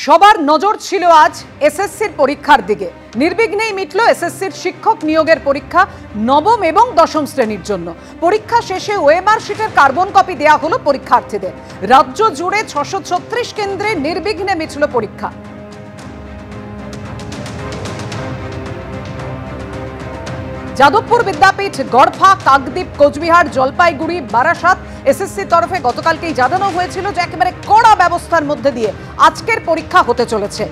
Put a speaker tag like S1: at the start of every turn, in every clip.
S1: সবার নজর ছিল আজ এসএসসির পরীক্ষার দিকে। নির্বিঘ্নেই মিটল এসএসসির শিক্ষক নিয়োগের পরীক্ষা নবম এবং দশম শ্রেণীর জন্য। পরীক্ষা শেষে ওএমআর শিটের কার্বন কপি দেওয়া হলো পরীক্ষার্থীদের। রাজ্য জুড়ে 636 কেন্দ্রে নির্বিঘ্নে মিটল পরীক্ষা। যাদবপুর বিদ্যাপীঠ, গড়ফা, কাকদ্বীপ, কোচবিহার, জলপাইগুড়ি, বারাসাত এসএসসি তরফে গতকালকেই জানানো হয়েছিল যে একেবারে কড়া ব্যবস্থার মধ্যে দিয়ে আজকের পরীক্ষা হতে চলেছে।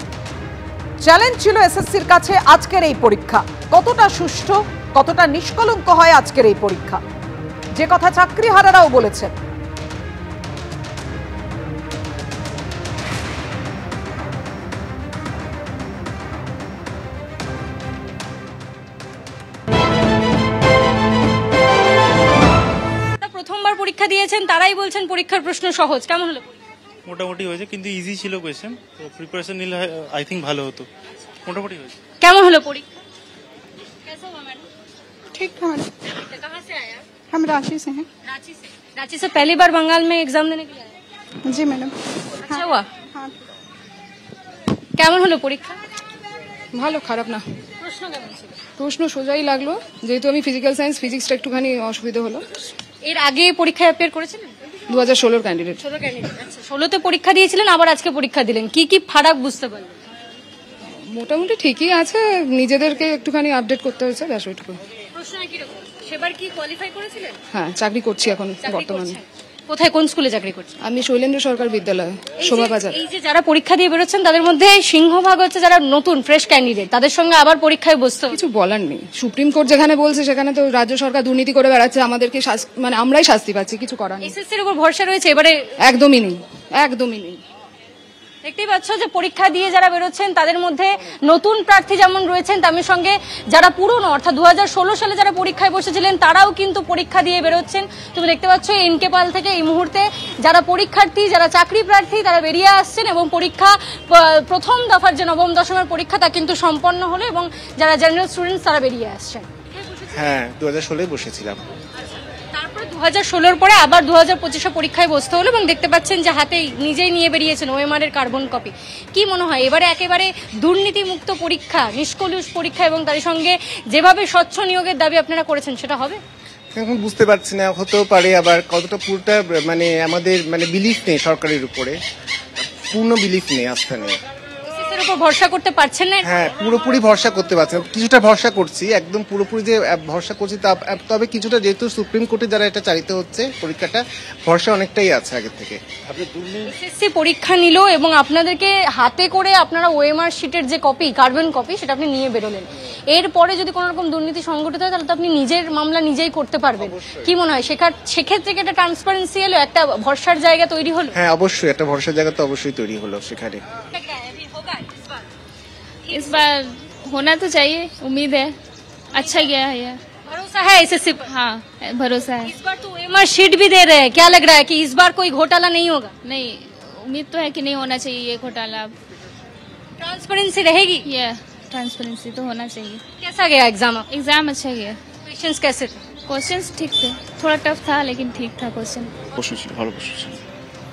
S1: চ্যালেঞ্জ ছিল এসএসসির কাছে আজকের এই পরীক্ষা কতটা সুষ্ঠু, কতটা নিষ্কলঙ্ক হয় আজকের এই পরীক্ষা, যে কথা চাকরিহারারাও বলেছেন।
S2: প্রথমবার পরীক্ষা দিয়েছেন, তারাই বলছেন পরীক্ষার প্রশ্ন সহজ। কেমন হলো?
S3: মোটামুটি হয়েছে, কিন্তু ইজি ছিল কোয়েশ্চেন, তো প্রিপারেশন নিলে আই থিঙ্ক ভালো হতো। মোটামুটি হয়েছে।
S2: কেমন হলো পরীক্ষা? कैसा हुआ मैडम?
S4: ठीक था मैडम।
S2: कहाँ से आया?
S4: हम रांची से हैं।
S2: रांची से। रांची से पहली बार बंगाल में एग्जाम देने के लिए आया?
S4: जी मैडम।
S2: अच्छा हुआ?
S4: हाँ
S2: কেমন হলো পরীক্ষা?
S5: ভালো, খারাপ না।
S2: প্রশ্ন কেমন ছিল?
S5: প্রশ্ন সোজাই লাগলো, যেহেতু আমি ফিজিক্যাল সায়েন্স, ফিজিক্সটা একটুখানি অসুবিধা হলো।
S2: এর আগে পরীক্ষায় অ্যাপিয়ার করেছিলেন?
S5: 2016 ক্যান্ডিডেট।
S2: 16 ক্যান্ডিডেট। আচ্ছা, 16তে পরীক্ষা দিয়েছিলেন, আবার আজকে পরীক্ষা দিলেন, কি কি ফারাক বুঝতে পারলেন?
S5: মোটামুটি ঠিকই আছে, নিজেদেরকে একটুখানি আপডেট করতে হয়েছে, ব্যাস ওইটুকু।
S2: প্রশ্ন কি রকম? সেবার কি কোয়ালিফাই করেছিলেন?
S5: হ্যাঁ, চাকরি করছি এখন
S2: চাকরি
S5: বর্তমানে।
S2: করছেন? কোথায়, কোন স্কুলে চাকরি করছেন?
S5: আমি শৈলেন্দ্র সরকার বিদ্যালয়, শোভাবাজার।
S2: এই যে যারা পরীক্ষা দিয়ে বেরোচ্ছেন তাদের মধ্যে সিংহভাগ হচ্ছে যারা নতুন ফ্রেশ ক্যান্ডিডেট, তাদের সঙ্গে আবার পরীক্ষায় বসতে হবে।
S5: কিছু বলার নেই, সুপ্রিম কোর্ট যেখানে বলছে সেখানে তো রাজ্য সরকার দুর্নীতি করে বেড়াচ্ছে, আমাদেরকে মানে আমরাই শাস্তি পাচ্ছি, কিছু করার নেই।
S2: এসএসসির উপর ভরসা রয়েছে এবারে?
S5: একদমই নেই, একদমই নেই।
S2: দেখতেই পাচ্ছ যে পরীক্ষা দিয়ে যারা বেরোচ্ছেন তাদের মধ্যে নতুন প্রার্থী যেমন রয়েছেন, তেমনি সঙ্গে যারা পুরনো অর্থাৎ 2016 সালে যারা পরীক্ষায় বসেছিলেন তারাও কিন্তু পরীক্ষা দিয়ে বেরোচ্ছেন। তুমি দেখতে পাচ্ছ এনকে পাল থেকে এই মুহূর্তে যারা পরীক্ষার্থী, যারা চাকরি প্রার্থী, তারা বেরিয়ে আসছেন এবং পরীক্ষা প্রথম দফার যে নবম দশমের পরীক্ষা তা কিন্তু সম্পন্ন হলো এবং যারা জেনারেল স্টুডেন্টস তারা বেরিয়ে আসছেন।
S6: হ্যাঁ, 2016 বসেছিলাম।
S2: তারপরে 2016-র পরে আবার 2025-এ পরীক্ষায় বসতে হলো এবং দেখতে পাচ্ছেন যে হাতেই নিজেই নিয়ে বেরিয়েছেন ওএমআর এর কার্বন কপি। কি মনে হয় এবারে একেবারে দুর্নীতিমুক্ত পরীক্ষা, নিষ্কলুষ পরীক্ষা এবং তার সঙ্গে যেভাবে স্বচ্ছ নিয়োগের দাবি আপনারা করেছেন সেটা হবে?
S6: এখন বুঝতে পারছি না, হতেও পারে, আবার কতটা পুরোটা মানে আমাদের মানে বিলিফ নেই সরকারের উপরে, পূর্ণ বিলিফ নেই, আস্থা নেই।
S2: এসএসসির উপর ভরসা করতে পারছেন না?
S6: হ্যাঁ, পুরোপুরি ভরসা করতে পারছি না, কিছুটা ভরসা করছি, একদম পুরোপুরি যে ভরসা করছি তবে কিছুটা, যেহেতু সুপ্রিম কোর্টে যারা এটা চালিত হচ্ছে পরীক্ষাটা, ভরসা অনেকটাই আছে আগের থেকে।
S2: এসএসসি পরীক্ষা নিল এবং আপনাদেরকে হাতে করে আপনারা ওএমআর শিটের যে কপি, কার্বন কপি, সেটা আপনি নিয়ে বেরোলেন। এরপরে যদি কোনো রকম দুর্নীতি সংঘটিত হয় তাহলে তো আপনি নিজের মামলা নিজেই করতে পারবেন। কি মনে হয় সেক্ষেত্রে কি একটা ট্রান্সপারেন্সি এলো, একটা ভরসার জায়গা তৈরি হলো?
S6: হ্যাঁ, অবশ্যই একটা ভরসার জায়গা তো অবশ্যই তৈরি হলো সেখানে।
S7: इस बार होना तो चाहिए, उम्मीद है अच्छा गया है ये।
S2: भरोसा है एसएससी पर?
S7: हाँ, भरोसा है।
S2: इस बार तो ओएमआर शीट भी दे रहे हैं, क्या लग रहा है कि इस बार कोई घोटाला नहीं होगा?
S7: नहीं, उम्मीद तो है कि नहीं होना चाहिए ये घोटाला।
S2: ट्रांसपेरेंसी रहेगी?
S7: ये ट्रांसपेरेंसी तो होना चाहिए।
S2: कैसा गया एग्जाम?
S7: एग्जाम अच्छा गया।
S2: क्वेश्चंस कैसे थे?
S7: क्वेश्चंस ठीक थे, थोड़ा टफ था लेकिन ठीक था क्वेश्चन।
S8: প্রশ্ন ছিল, ভালো প্রশ্ন ছিল।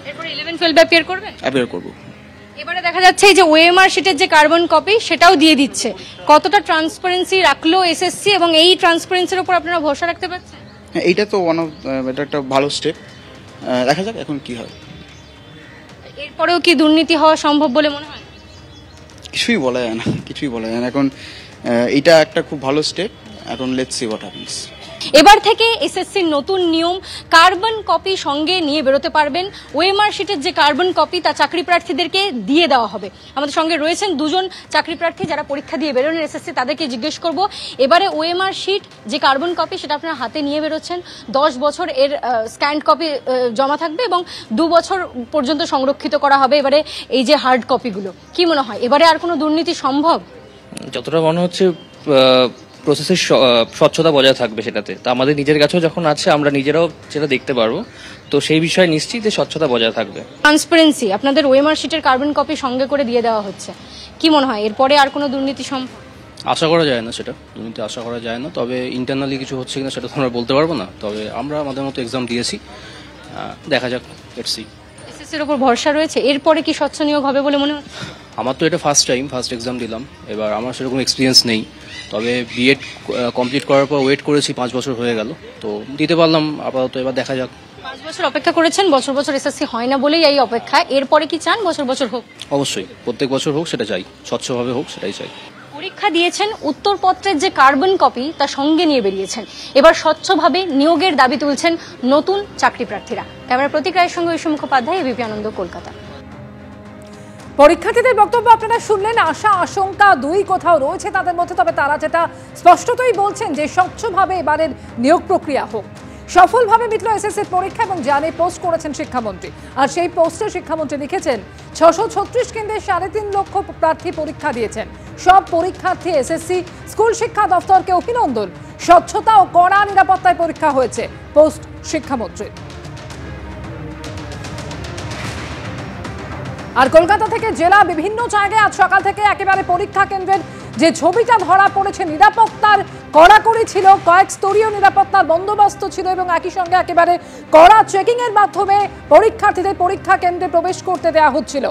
S2: এরপর 11 12 অ্যাপিয়ার করবেন?
S8: অ্যাপিয়ার করব।
S2: এবারে দেখা যাচ্ছে এই যে ওএমআর শিটের যে কার্বন কপি সেটাও দিয়ে দিচ্ছে, কতটা ট্রান্সপারেন্সি রাখলো এসএসসি এবং এই ট্রান্সপারেন্সির উপর আপনারা ভরসা রাখতে পারছেন?
S8: হ্যাঁ, এইটা তো এটা একটা ভালো স্টেপ, দেখা যাক এখন কি হয়।
S2: এরপরেও কি দুর্নীতি হওয়া সম্ভব বলে মনে হয়?
S8: কিছুই বলা যায় না, কিছুই বলা যায় না এখন। এইটা একটা খুব ভালো স্টেপ, এখন লেটস সি হোয়াট হ্যাপেন্স।
S2: এবার থেকে এসএসসির নতুন নিয়ম, কার্বন কপি সঙ্গে নিয়ে বেরোতে পারবেন। ওএমআর শিটের যে কার্বন কপি তা চাকরি প্রার্থীদেরকে দিয়ে দেওয়া হবে। আমাদের সঙ্গে রয়েছেন দুজন চাকরি প্রার্থী যারা পরীক্ষা দিয়ে বেরোলেন এসএসসি, তাদেরকে জিজ্ঞেস করব এবারে ওএমআর শিট যে কার্বন কপি সেটা আপনারা হাতে নিয়ে বেরোচ্ছেন, 10 বছর এর স্ক্যান্ড কপি জমা থাকবে এবং 2 বছর পর্যন্ত সংরক্ষিত করা হবে এবারে এই যে হার্ড কপিগুলো। কি মনে হয় এবারে আর কোনো দুর্নীতি সম্ভব?
S9: যতটা মনে হচ্ছে প্রসেসের স্বচ্ছতা বজায় থাকবে সেটাতে, তো আমাদের নিজের কাছেও যখন আছে আমরা নিজেরাও সেটা দেখতে পারবো, তো সেই বিষয়ে নিশ্চিত যে স্বচ্ছতা বজায় থাকবে।
S2: ট্রান্সপারেন্সি, আপনাদের ওএমআর শিটের কার্বন কপি সঙ্গে করে দিয়ে দেওয়া হচ্ছে, কি মনে হয় এরপরে আর কোনো দুর্নীতি সম্ভব?
S9: আশা করা যায় না, সেটা দুর্নীতি আশা করা যায় না, তবে ইন্টারনালি কিছু হচ্ছে কিনা সেটা তো আমরা বলতে পারবো না, তবে আমরা আমাদের মতো এক্সাম দিয়েছি, দেখা যাক, লেটস সি।
S2: এসএসসির উপর ভরসা রয়েছে, এরপরে কি স্বচ্ছ নিয়োগ হবে বলে মনে হচ্ছে?
S10: আমার তো এটা ফার্স্ট এক্সাম দিলাম, এবার আমার সেরকম এক্সপিরিয়েন্স নেই, তবে বিএড কমপ্লিট করার পর ওয়েট করেছি 5 বছর হয়ে গেল, তো দিতে পারলাম আপাতত, এবার দেখা যাক।
S2: 5 বছর অপেক্ষা করেছেন, বছর বছর এসএসসি হয় না বলেই এই অপেক্ষা, এরপরে কি চান বছর বছর হোক?
S10: অবশ্যই প্রত্যেক বছর হোক সেটা চাই, স্বচ্ছভাবে হোক সেটাই চাই।
S2: পরীক্ষা দিয়েছেন, উত্তরপত্রের যে কার্বন কপি তা সঙ্গে নিয়ে বেরিয়েছেন, এবার স্বচ্ছভাবে নিয়োগের দাবি তুলছেন নতুন চাকরি প্রার্থীরা। ক্যামেরা প্রতীক রায়ের সঙ্গে ঐশী মুখোপাধ্যায়, এবিপি আনন্দ, কলকাতা।
S1: পরীক্ষার্থীদের বক্তব্য আপনারা শুনলেন। আশা আশঙ্কা দুই কোথাও রয়েছে তাদের মধ্যে, তবে তারা যেটা স্পষ্টতই বলছেন যে স্বচ্ছভাবে এবারের নিয়োগ প্রক্রিয়া হোক। সফলভাবে মিটল এসএসসির পরীক্ষা এবং জানে পোস্ট করেছেন শিক্ষামন্ত্রী, আর সেই পোস্টে শিক্ষামন্ত্রী লিখেছেন 636 কেন্দ্রে 3.5 লক্ষ প্রার্থী পরীক্ষা দিয়েছেন। সব পরীক্ষার্থী এসএসসি স্কুল শিক্ষা দফতরকে অভিনন্দন, স্বচ্ছতা ও কড়া নিরাপত্তায় পরীক্ষা হয়েছে, পোস্ট শিক্ষামন্ত্রী। আর কলকাতা থেকে জেলা বিভিন্ন জায়গায় আজ সকাল থেকে একেবারে পরীক্ষা কেন্দ্রের যে ছবিটা ধরা পড়েছে, নিরাপত্তার কড়াকড়ি ছিল, কয়েক স্তরীয় নিরাপত্তার বন্দোবস্ত ছিল এবং একই সঙ্গে একেবারে কড়া চেকিং এর মাধ্যমে পরীক্ষার্থীদের পরীক্ষা কেন্দ্রে প্রবেশ করতে দেওয়া হচ্ছিল।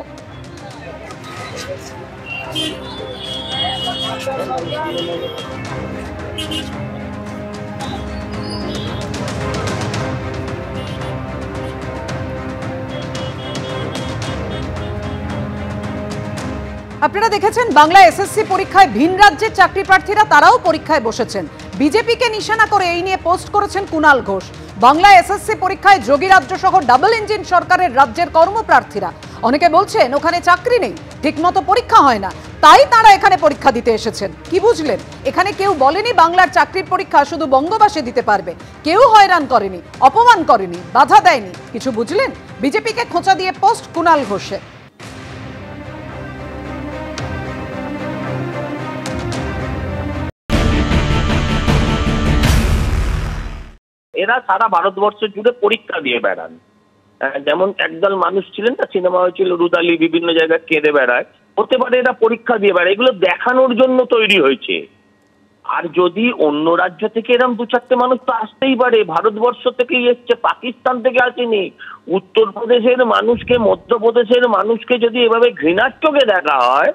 S1: আপনারা দেখেছেন বাংলা এসএসসি পরীক্ষায় ভিন রাজ্যের চাকরি প্রার্থীরা তারাও পরীক্ষায় বসেছেন। বিজেপিকে নিশানা করে এই নিয়ে পোস্ট করেছেন কুণাল ঘোষ। বাংলা এসএসসি পরীক্ষায় যোগী রাজ্য সহ ডাবল ইঞ্জিন সরকারের রাজ্যের কর্মপ্রার্থীরা। অনেকে বলছেন ওখানে চাকরি নেই, ঠিকমতো পরীক্ষা হয় না, তাই তারা এখানে পরীক্ষা দিতে এসেছেন। কি বুঝলেন? এখানে কেউ বলেনি বাংলার চাকরির পরীক্ষা শুধু বঙ্গবাসী দিতে পারবে, কেউ হয়রান করেনি, অপমান করেনি, বাধা দেয়নি। কিছু বুঝলেন? বিজেপিকে খোঁচা দিয়ে পোস্ট কুণাল ঘোষের।
S11: এরা সারা ভারতবর্ষ জুড়ে পরীক্ষা দিয়ে বেড়ান। যেমন একদল মানুষ ছিলেন না, সিনেমা হয়েছিল রুদালি, বিভিন্ন জায়গায় কেঁদে বেড়ায়, হতে পারে এরা পরীক্ষা দিয়ে বেড়ায়, এগুলো দেখানোর জন্য তৈরি হয়েছে। আর যদি অন্য রাজ্য থেকে এরকম 2-4টে মানুষ তো আসতেই পারে, ভারতবর্ষ থেকেই এসছে, পাকিস্তান থেকে আসেনি। উত্তরপ্রদেশের মানুষকে, মধ্যপ্রদেশের মানুষকে যদি এভাবে ঘৃণার চোখে দেখা হয়,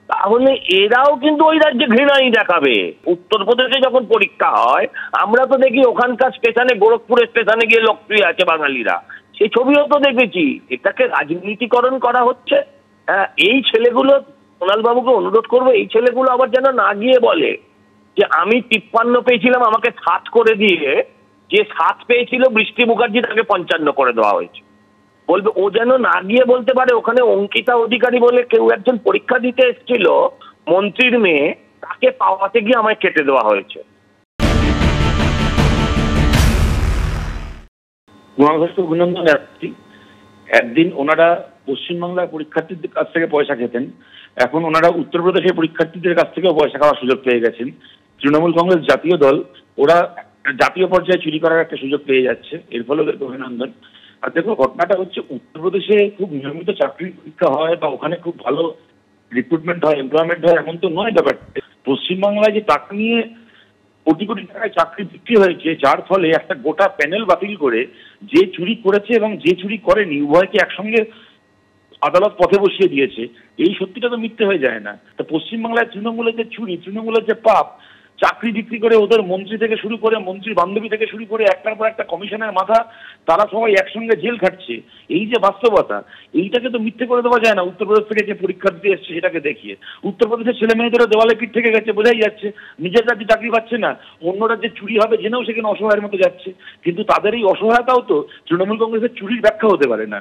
S11: তাহলে এরাও কিন্তু ওই রাজ্যে ঘৃণাই দেখাবে। উত্তরপ্রদেশে যখন পরীক্ষা হয়, আমরা তো দেখি ওখানকার স্টেশনে, গোরখপুরের স্টেশনে গিয়ে লোকপ্রিয় আছে বাঙালিরা, সেই ছবিও তো দেখেছি। এটাকে রাজনীতিকরণ করা হচ্ছে। এই ছেলেগুলো, সোনাল বাবুকে অনুরোধ করবো, এই ছেলেগুলো আবার যেন না গিয়ে বলে যে আমি 53 পেয়েছিলাম, আমাকে 7 করে দিয়ে, যে 7 পেয়েছিল বৃষ্টি মুখার্জি, তাকে 55 করে দেওয়া হয়েছে। বলবে, ও যেন না গিয়ে বলতে পারে ওখানে অঙ্কিতা অধিকারী বলে কেউ একজন পরীক্ষা দিতে এসেছিল, মন্ত্রীর মেয়ে, তাকে পাওয়াতে গিয়ে আমায় কেটে দেওয়া হয়েছে।
S12: অভিনন্দন জানাচ্ছি। একদিন ওনারা পশ্চিমবাংলার পরীক্ষার্থীদের কাছ থেকে পয়সা খেতেন, এখন ওনারা উত্তরপ্রদেশের পরীক্ষার্থীদের কাছ থেকেও পয়সা খাওয়ার সুযোগ পেয়ে গেছেন। তৃণমূল কংগ্রেস জাতীয় দল, ওরা জাতীয় পর্যায়ে চুরি করার একটা সুযোগ পেয়ে যাচ্ছে, এর ফলে ওদেরকে অভিনন্দন। আর দেখো, ঘটনাটা হচ্ছে উত্তরপ্রদেশে খুব নিয়মিত চাকরির পরীক্ষা হয় বা ওখানে খুব ভালো রিক্রুটমেন্ট হয়, এমপ্লয়মেন্ট হয়, এমন তো নয় ব্যাপারটা। পশ্চিমবাংলায় যে টাকা নিয়ে কোটি কোটি টাকায় চাকরি বিক্রি হয়েছে, যার ফলে একটা গোটা প্যানেল বাতিল করে যে চুরি করেছে এবং যে চুরি করেনি উভয়কে একসঙ্গে আদালত পথে বসিয়ে দিয়েছে। এই সত্যিটা তো মিথ্যে হয়ে যায় না। তো পশ্চিমবাংলায় তৃণমূলের যে চুরি, তৃণমূলের যে পাপ, চাকরি বিক্রি করে ওদের মন্ত্রী থেকে শুরু করে, মন্ত্রী বান্ধবী থেকে শুরু করে, একটার পর একটা কমিশনের মাথা, তারা সবাই একসঙ্গে জেল খাটছে। এই যে বাস্তবতা, এইটাকে তো মিথ্যে করে দেওয়া যায় না। উত্তরপ্রদেশ থেকে যে পরীক্ষা দিতে এসছে সেটাকে দেখিয়ে, উত্তরপ্রদেশের ছেলে মেয়েদেরও দেওয়ালে পিঠ থেকে গেছে, বোঝাই যাচ্ছে নিজের রাজ্যে চাকরি পাচ্ছে না, অন্য রাজ্যে চুরি হবে জেনেও সেখানে অসহায়ের মতো যাচ্ছে। কিন্তু তাদের এই অসহায়তাও তো তৃণমূল কংগ্রেসের চুরির ব্যাখ্যা হতে পারে না।